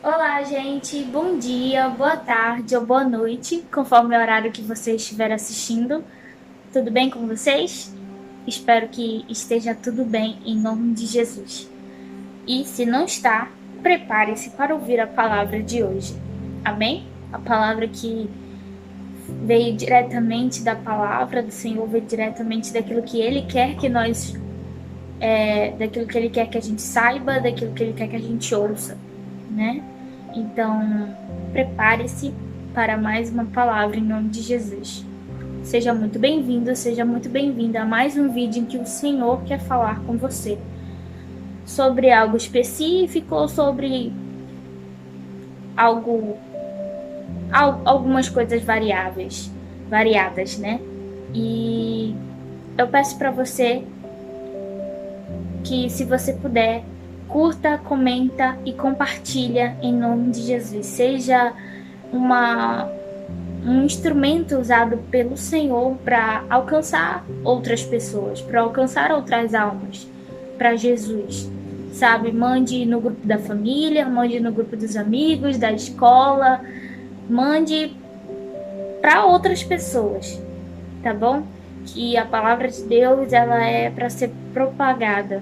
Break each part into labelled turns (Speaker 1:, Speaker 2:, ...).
Speaker 1: Olá, gente. Bom dia, boa tarde ou boa noite, conforme o horário que você estiver assistindo. Tudo bem com vocês? Espero que esteja tudo bem em nome de Jesus. E se não está, prepare-se para ouvir a palavra de hoje. Amém? A palavra que veio diretamente da palavra do Senhor, veio diretamente daquilo que Ele quer que nós, daquilo que Ele quer que a gente saiba, daquilo que Ele quer que a gente ouça, né? Então, prepare-se para mais uma palavra em nome de Jesus. Seja muito bem-vindo, seja muito bem-vinda a mais um vídeo em que o Senhor quer falar com você sobre algo específico ou sobre algumas coisas variadas, né? E eu peço para você que, se você puder, curta, comenta e compartilha em nome de Jesus. Seja um instrumento usado pelo Senhor para alcançar outras pessoas, para alcançar outras almas para Jesus, sabe? Mande no grupo da família, mande no grupo dos amigos, da escola, mande para outras pessoas, tá bom? Que a palavra de Deus, ela é para ser propagada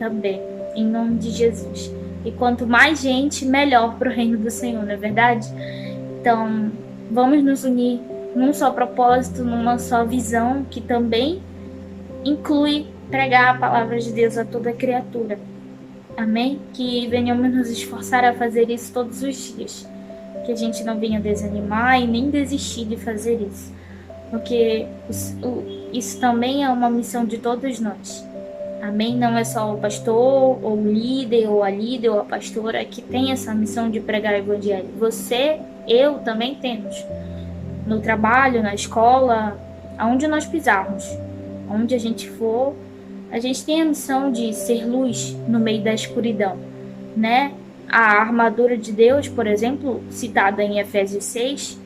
Speaker 1: também, em nome de Jesus. E quanto mais gente, melhor para o reino do Senhor, não é verdade? Então, vamos nos unir num só propósito, numa só visão, que também inclui pregar a palavra de Deus a toda criatura. Amém? Que venhamos nos esforçar a fazer isso todos os dias. Que a gente não venha desanimar e nem desistir de fazer isso. Porque isso também é uma missão de todos nós. Amém? Não é só o pastor, ou o líder, ou a líder, ou a pastora que tem essa missão de pregar o evangelho. Você, eu também temos. No trabalho, na escola, aonde nós pisarmos, onde a gente for, a gente tem a missão de ser luz no meio da escuridão, né? A armadura de Deus, por exemplo, citada em Efésios 6,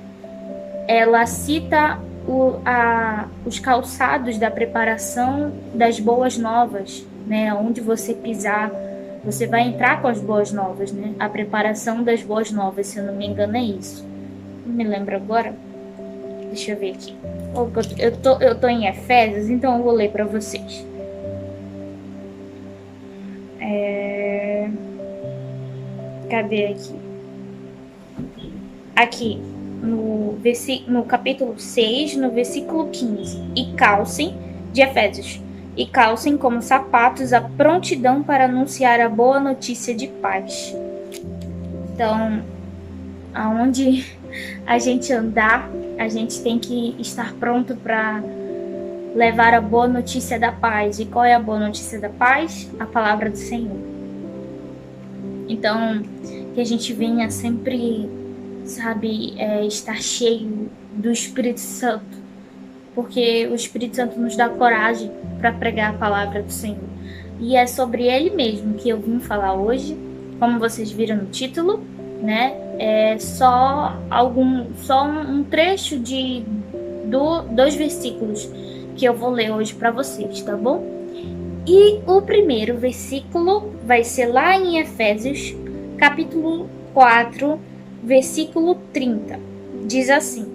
Speaker 1: ela cita os calçados da preparação das boas novas, né? Onde você pisar, você vai entrar com as boas novas, né? A preparação das boas novas, se eu não me engano, é isso. Não me lembro agora. Deixa eu ver aqui. Eu tô em Efésios, então eu vou ler para vocês. Cadê aqui? Aqui, no capítulo 6, no versículo 15. De Efésios. E calcem como sapatos a prontidão para anunciar a boa notícia de paz. Então, aonde a gente andar, a gente tem que estar pronto para levar a boa notícia da paz. E qual é a boa notícia da paz? A palavra do Senhor. Então, que a gente venha sempre, sabe, estar cheio do Espírito Santo, porque o Espírito Santo nos dá coragem para pregar a palavra do Senhor. E é sobre Ele mesmo que eu vim falar hoje, como vocês viram no título, né? É só um trecho de dois versículos que eu vou ler hoje para vocês, tá bom? E o primeiro versículo vai ser lá em Efésios, capítulo 4, versículo 30. Diz assim: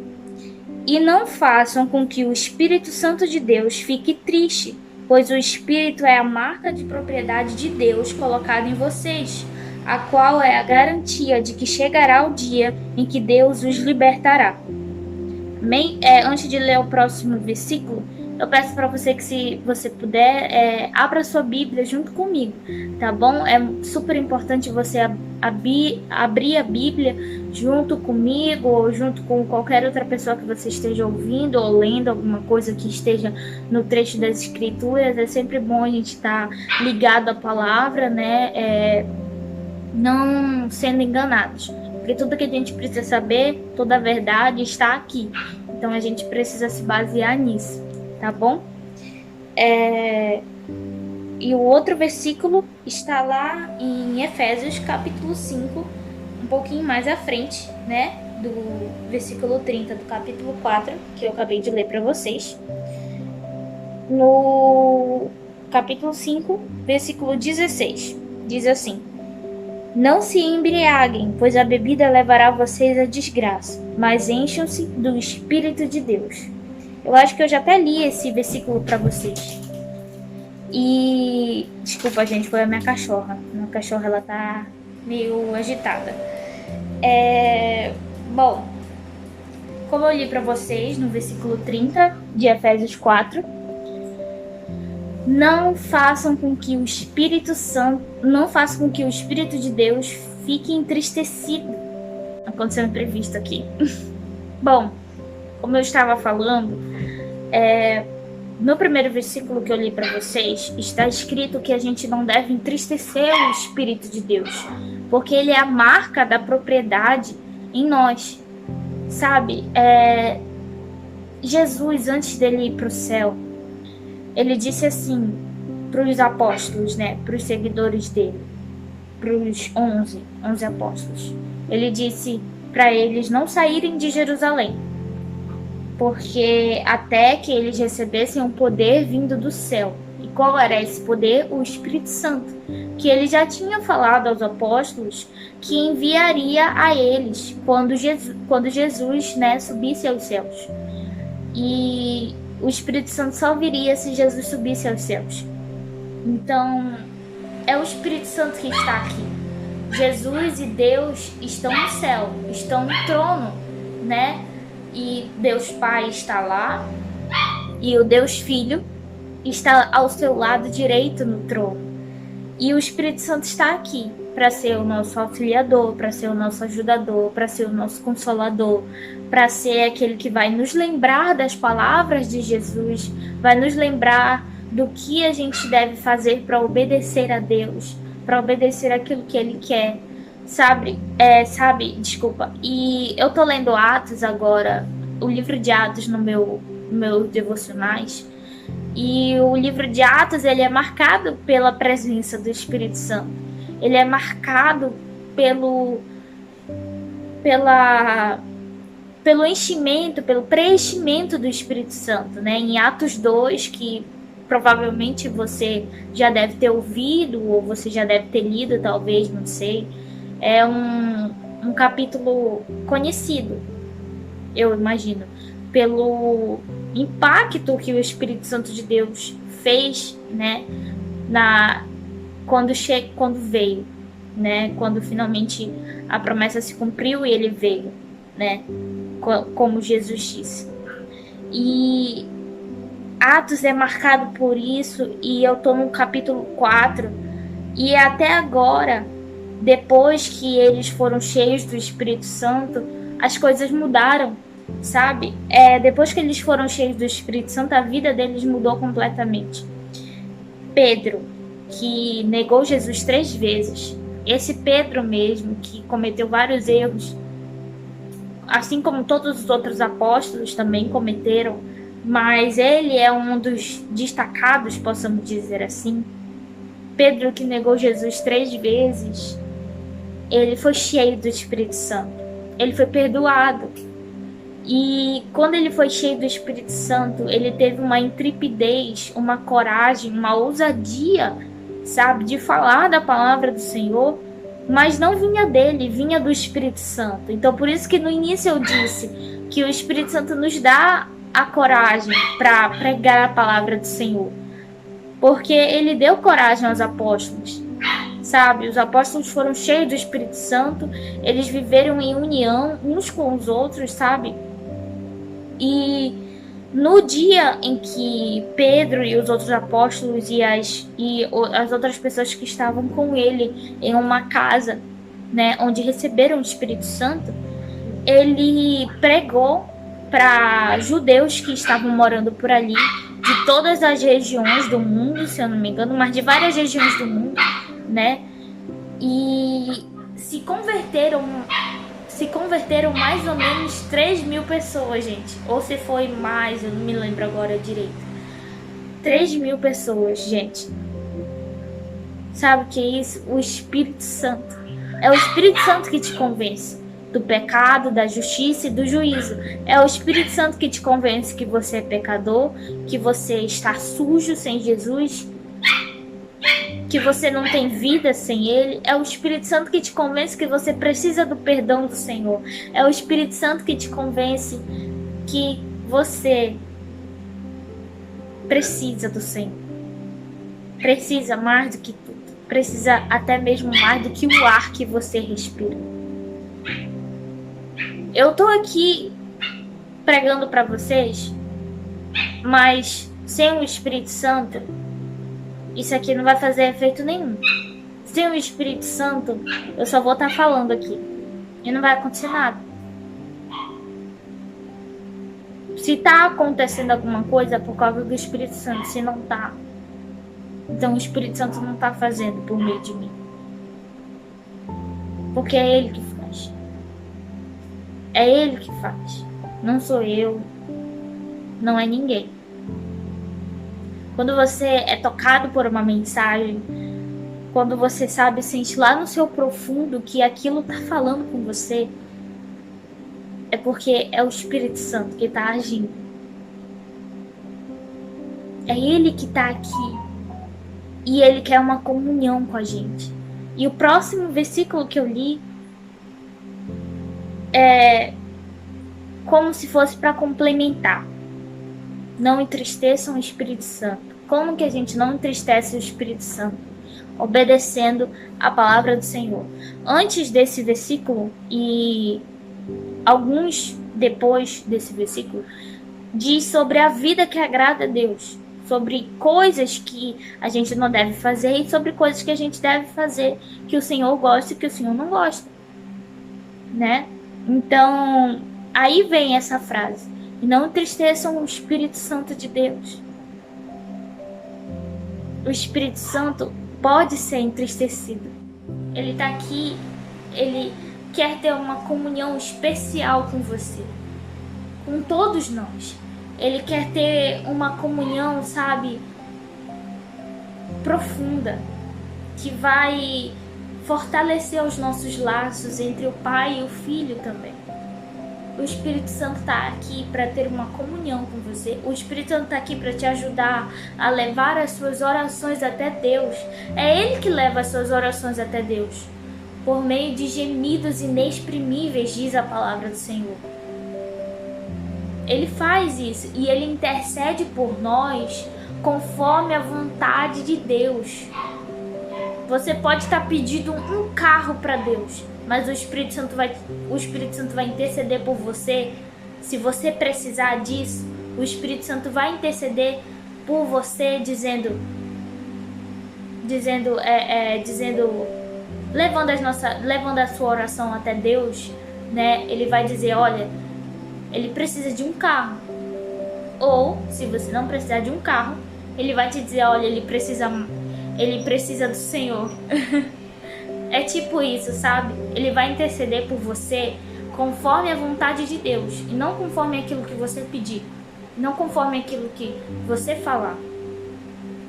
Speaker 1: E não façam com que o Espírito Santo de Deus fique triste, pois o Espírito é a marca de propriedade de Deus colocada em vocês, a qual é a garantia de que chegará o dia em que Deus os libertará. Amém? Antes de ler o próximo versículo, eu peço para você que, se você puder, abra sua Bíblia junto comigo, tá bom? É super importante você abrir a Bíblia junto comigo ou junto com qualquer outra pessoa que você esteja ouvindo ou lendo alguma coisa que esteja no trecho das Escrituras. É sempre bom a gente estar ligado à palavra, né? Não sendo enganados. Porque tudo que a gente precisa saber, toda a verdade está aqui. Então a gente precisa se basear nisso, tá bom? E o outro versículo está lá em Efésios capítulo 5, um pouquinho mais à frente, né? Do versículo 30 do capítulo 4, que eu acabei de ler para vocês. no capítulo 5, versículo 16. Diz assim: Não se embriaguem, pois a bebida levará vocês à desgraça, mas encham-se do Espírito de Deus. Eu acho que eu já até li esse versículo para vocês. E desculpa, gente, foi a minha cachorra. Minha cachorra, ela tá meio agitada. Bom, como eu li para vocês no versículo 30 de Efésios 4, não façam com que o Espírito de Deus fique entristecido. Aconteceu um imprevisto aqui. Bom, como eu estava falando, no primeiro versículo que eu li para vocês, está escrito que a gente não deve entristecer o Espírito de Deus, porque ele é a marca da propriedade em nós, sabe? Jesus, antes dele ir para o céu, ele disse assim para os apóstolos, né, para os seguidores dele, para os 11 apóstolos. Ele disse para eles não saírem de Jerusalém, porque até que eles recebessem um poder vindo do céu. E qual era esse poder? O Espírito Santo, que ele já tinha falado aos apóstolos que enviaria a eles quando Jesus, né, subisse aos céus. E o Espírito Santo só viria se Jesus subisse aos céus. Então, é o Espírito Santo que está aqui. Jesus e Deus estão no céu, estão no trono, né? E Deus Pai está lá, e o Deus Filho está ao seu lado direito no trono. E o Espírito Santo está aqui para ser o nosso auxiliador, para ser o nosso ajudador, para ser o nosso consolador, para ser aquele que vai nos lembrar das palavras de Jesus, vai nos lembrar do que a gente deve fazer para obedecer a Deus, para obedecer aquilo que Ele quer. Desculpa. E eu tô lendo Atos agora, o livro de Atos no meus devocionais. E o livro de Atos, ele é marcado pela presença do Espírito Santo. Ele é marcado pelo enchimento, pelo preenchimento do Espírito Santo, né? Em Atos 2, que provavelmente você já deve ter ouvido, ou você já deve ter lido, talvez, não sei. É um capítulo conhecido, eu imagino, pelo impacto que o Espírito Santo de Deus fez, né, quando veio, né, quando finalmente a promessa se cumpriu e ele veio, né, como Jesus disse. E Atos é marcado por isso, e eu tô no capítulo 4, e até agora, depois que eles foram cheios do Espírito Santo, as coisas mudaram, sabe? Depois que eles foram cheios do Espírito Santo, a vida deles mudou completamente. Pedro, que negou Jesus 3 vezes, esse Pedro mesmo, que cometeu vários erros, assim como todos os outros apóstolos também cometeram, mas ele é um dos destacados, possamos dizer assim. Pedro, que negou Jesus 3 vezes, ele foi cheio do Espírito Santo. Ele foi perdoado. E quando ele foi cheio do Espírito Santo, ele teve uma intrepidez, uma coragem, uma ousadia, sabe, de falar da palavra do Senhor, mas não vinha dele, vinha do Espírito Santo. Então, por isso que no início eu disse que o Espírito Santo nos dá a coragem para pregar a palavra do Senhor, porque ele deu coragem aos apóstolos, sabe? Os apóstolos foram cheios do Espírito Santo, eles viveram em união uns com os outros, sabe? E no dia em que Pedro e os outros apóstolos e as outras pessoas que estavam com ele em uma casa, né, onde receberam o Espírito Santo, ele pregou para judeus que estavam morando por ali, de todas as regiões do mundo, se eu não me engano, mas de várias regiões do mundo, né? E se converteram mais ou menos 3.000 pessoas, gente. Ou se foi mais, eu não me lembro agora direito. 3.000 pessoas, gente. Sabe o que é isso? O Espírito Santo. É o Espírito Santo que te convence. do pecado, da justiça e do juízo. É o Espírito Santo que te convence que você é pecador, que você está sujo sem Jesus, que você não tem vida sem Ele. É o Espírito Santo que te convence que você precisa do perdão do Senhor. É o Espírito Santo que te convence que você precisa do Senhor. Precisa mais do que tudo. Precisa até mesmo mais do que o ar que você respira. Eu tô aqui pregando para vocês, mas sem o Espírito Santo, isso aqui não vai fazer efeito nenhum. Sem o Espírito Santo, eu só vou estar falando aqui e não vai acontecer nada. Se tá acontecendo alguma coisa é por causa do Espírito Santo. Se não tá, então o Espírito Santo não tá fazendo por meio de mim. Porque é Ele que faz. É Ele que faz. Não sou eu. Não é ninguém. Quando você é tocado por uma mensagem, quando você sabe, sente lá no seu profundo que aquilo tá falando com você, é porque é o Espírito Santo que tá agindo. É Ele que tá aqui. E Ele quer uma comunhão com a gente. E o próximo versículo que eu li é como se fosse para complementar. Não entristeçam o Espírito Santo. Como que a gente não entristece o Espírito Santo? Obedecendo a palavra do Senhor. Antes desse versículo e alguns depois desse versículo, diz sobre a vida que agrada a Deus, sobre coisas que a gente não deve fazer e sobre coisas que a gente deve fazer, que o Senhor gosta e que o Senhor não gosta, né? Então, aí vem essa frase: não entristeçam o Espírito Santo de Deus. O Espírito Santo pode ser entristecido. Ele está aqui, ele quer ter uma comunhão especial com você, com todos nós. Ele quer ter uma comunhão, sabe, profunda, que vai fortalecer os nossos laços entre o Pai e o Filho também. O Espírito Santo está aqui para ter uma comunhão com você. O Espírito Santo está aqui para te ajudar a levar as suas orações até Deus. É Ele que leva as suas orações até Deus, por meio de gemidos inexprimíveis, diz a palavra do Senhor. Ele faz isso e Ele intercede por nós conforme a vontade de Deus. Você pode estar pedindo um carro para Deus, mas o Espírito Santo vai interceder por você. Se você precisar disso, o Espírito Santo vai interceder por você, dizendo, levando a sua oração até Deus, né? Ele vai dizer, olha, ele precisa de um carro. Ou, se você não precisar de um carro, ele vai te dizer, olha, ele precisa do Senhor. É tipo isso, sabe? Ele vai interceder por você conforme a vontade de Deus, e não conforme aquilo que você pedir, não conforme aquilo que você falar.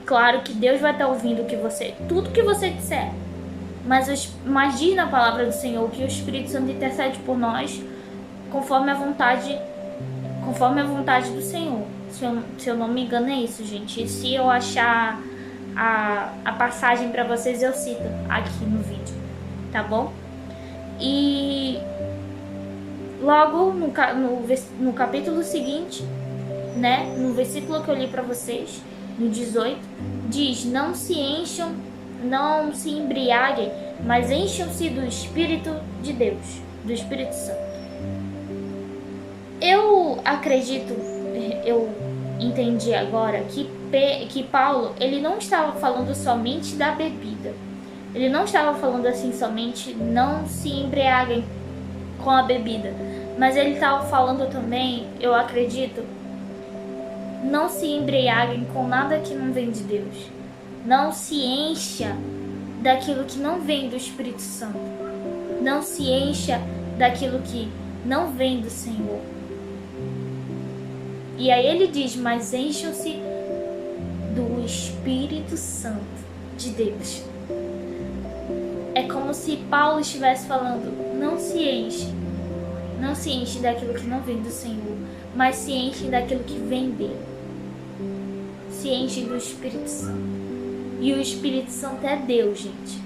Speaker 1: Claro que Deus vai estar ouvindo tudo que você disser, mas diz na palavra do Senhor que o Espírito Santo intercede por nós conforme a vontade do Senhor. Se eu não me engano, é isso, gente. E se eu achar a passagem para vocês, eu cito aqui no vídeo, tá bom? E logo no capítulo seguinte, né, no versículo que eu li para vocês, no 18, diz: não se embriaguem, mas encham-se do Espírito de Deus, do Espírito Santo. Eu acredito, eu entendi agora que Paulo, ele não estava falando somente da bebida. Ele não estava falando assim somente não se embriaguem com a bebida, mas ele estava falando também, eu acredito, não se embriaguem com nada que não vem de Deus. Não se encha daquilo que não vem do Espírito Santo. Não se encha daquilo que não vem do Senhor. E aí ele diz, mas encham-se do Espírito Santo de Deus. É como se Paulo estivesse falando, não se enche Não se enchem daquilo que não vem do Senhor, mas se enchem daquilo que vem dele. Se enchem do Espírito Santo. E o Espírito Santo é Deus, gente.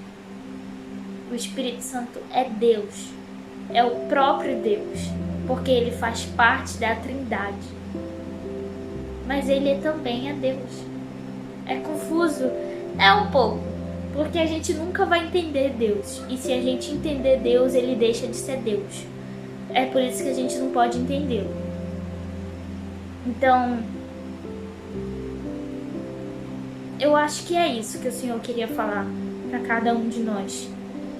Speaker 1: O Espírito Santo é Deus. É o próprio Deus. Porque ele faz parte da Trindade. Mas ele também é Deus. É confuso? É um pouco. Porque a gente nunca vai entender Deus. E se a gente entender Deus, ele deixa de ser Deus. É por isso que a gente não pode entendê-lo. Então, eu acho que é isso que o Senhor queria falar para cada um de nós.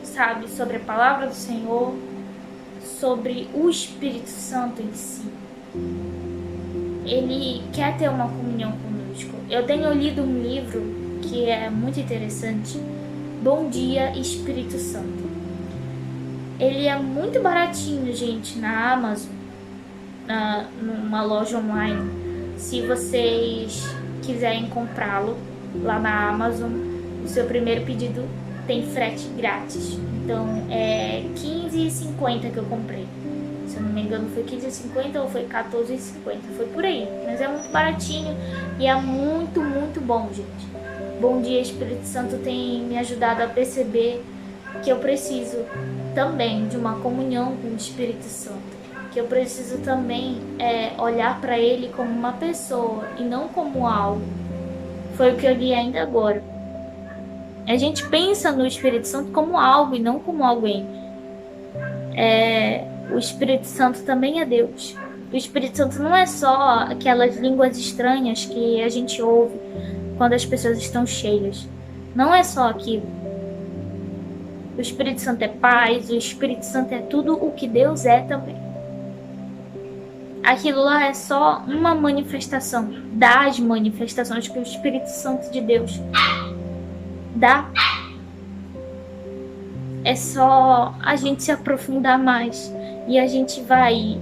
Speaker 1: Sabe? Sobre a palavra do Senhor, sobre o Espírito Santo em si. Ele quer ter uma comunhão conosco. Eu tenho lido um livro que é muito interessante, Bom Dia Espírito Santo. Ele é muito baratinho, gente, na Amazon, numa loja online. Se vocês quiserem comprá-lo lá na Amazon, o seu primeiro pedido tem frete grátis. Então é R$15,50 que eu comprei. Se eu não me engano foi R$15,50 ou foi R$14,50, foi por aí. Mas é muito baratinho e é muito, muito bom, gente. Bom Dia Espírito Santo tem me ajudado a perceber que eu preciso também de uma comunhão com o Espírito Santo. Que eu preciso também olhar para ele como uma pessoa e não como algo. Foi o que eu li ainda agora. A gente pensa no Espírito Santo como algo e não como alguém. O Espírito Santo também é Deus. O Espírito Santo não é só aquelas línguas estranhas que a gente ouve quando as pessoas estão cheias. Não é só aquilo. O Espírito Santo é paz, o Espírito Santo é tudo o que Deus é também. Aquilo lá é só uma manifestação das manifestações que o Espírito Santo de Deus dá. É só a gente se aprofundar mais e a gente vai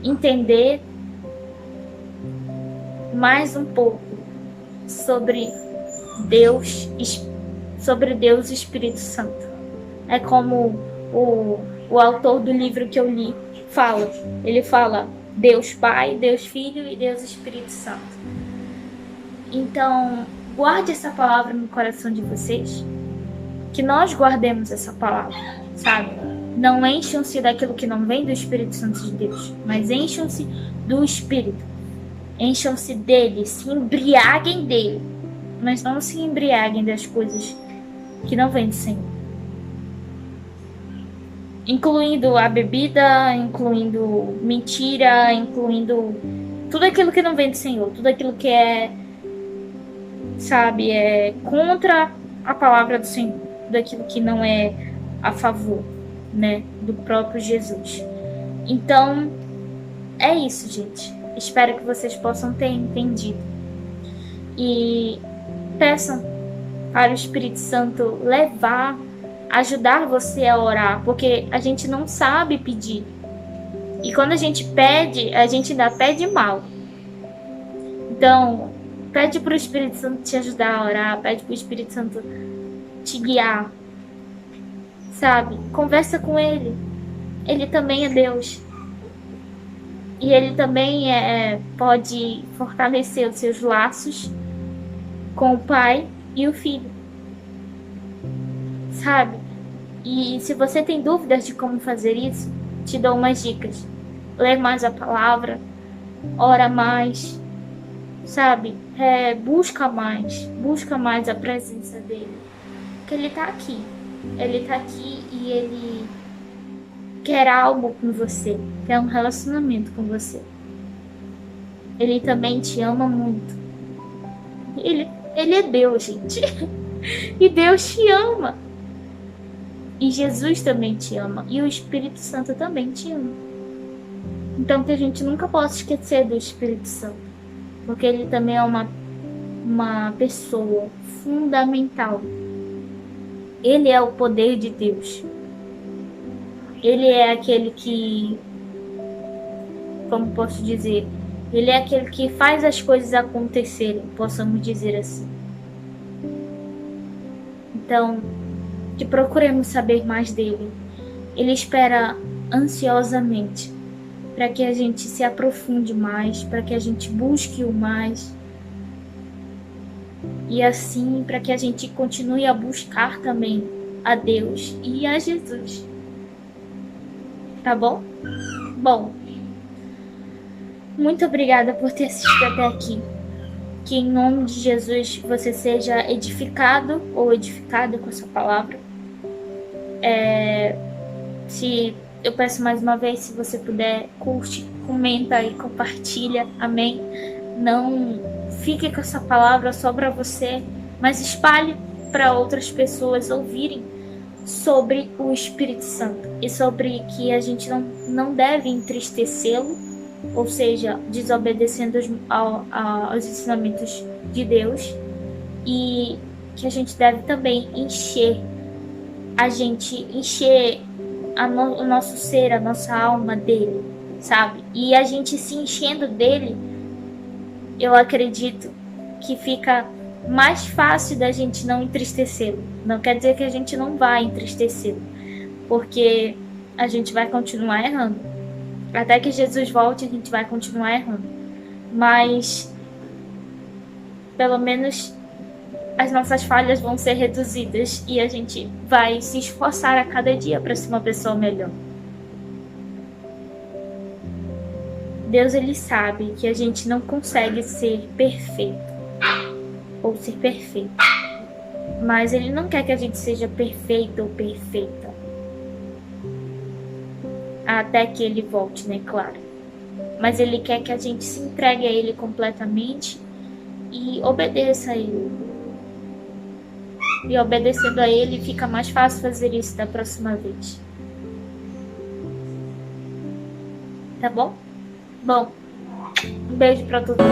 Speaker 1: entender mais um pouco sobre Deus e Espírito Santo. É como o autor do livro que eu li fala. Ele fala Deus Pai, Deus Filho e Deus Espírito Santo. Então, guarde essa palavra no coração de vocês. Que nós guardemos essa palavra, sabe? Não encham-se daquilo que não vem do Espírito Santo de Deus, mas encham-se do Espírito. Encham-se dele, se embriaguem dele. Mas não se embriaguem das coisas que não vêm do Senhor. Incluindo a bebida, incluindo mentira, incluindo tudo aquilo que não vem do Senhor. Tudo aquilo que é, sabe, é contra a palavra do Senhor. Tudo aquilo que não é a favor, né, do próprio Jesus. Então, é isso, gente. Espero que vocês possam ter entendido. E peçam para o Espírito Santo ajudar você a orar, porque a gente não sabe pedir. E quando a gente pede, a gente ainda pede mal. Então, pede para o Espírito Santo te ajudar a orar, pede para o Espírito Santo te guiar, sabe? Conversa com ele. Ele também é Deus. E ele também pode fortalecer os seus laços com o Pai e o Filho, sabe? E se você tem dúvidas de como fazer isso, te dou umas dicas. Lê mais a palavra, ora mais, sabe? Busca mais a presença dele. Porque ele tá aqui. Ele tá aqui e ele quer algo com você, quer um relacionamento com você. Ele também te ama muito. Ele é Deus, gente. E Deus te ama. E Jesus também te ama. E o Espírito Santo também te ama. Então que a gente nunca possa esquecer do Espírito Santo. Porque ele também é uma pessoa fundamental. Ele é o poder de Deus. Ele é aquele que, como posso dizer, ele é aquele que faz as coisas acontecerem, possamos dizer assim. Então, que procuremos saber mais dele. Ele espera ansiosamente, para que a gente se aprofunde mais, para que a gente busque o mais, e assim para que a gente continue a buscar também a Deus e a Jesus. Tá bom? Bom, muito obrigada por ter assistido até aqui. Que em nome de Jesus você seja edificado ou edificada com essa palavra. Se eu peço mais uma vez, se você puder, curte, comenta e compartilha. Amém? Não fique com essa palavra só para você, mas espalhe para outras pessoas ouvirem sobre o Espírito Santo e sobre que a gente não deve entristecê-lo, ou seja, desobedecendo aos ensinamentos de Deus, e que a gente deve também encher o nosso ser, a nossa alma dele, sabe? E a gente se enchendo dele, eu acredito que fica mais fácil da gente não entristecê-lo. Não quer dizer que a gente não vai entristecê-lo, porque a gente vai continuar errando. Até que Jesus volte, a gente vai continuar errando. Mas, pelo menos, as nossas falhas vão ser reduzidas e a gente vai se esforçar a cada dia para ser uma pessoa melhor. Deus, ele sabe que a gente não consegue ser perfeito ou ser perfeito, mas ele não quer que a gente seja perfeito ou perfeita até que ele volte, né? Claro. Mas ele quer que a gente se entregue a ele completamente e obedeça a ele. E obedecendo a ele fica mais fácil fazer isso da próxima vez. Tá bom? Bom, um beijo pra todo mundo.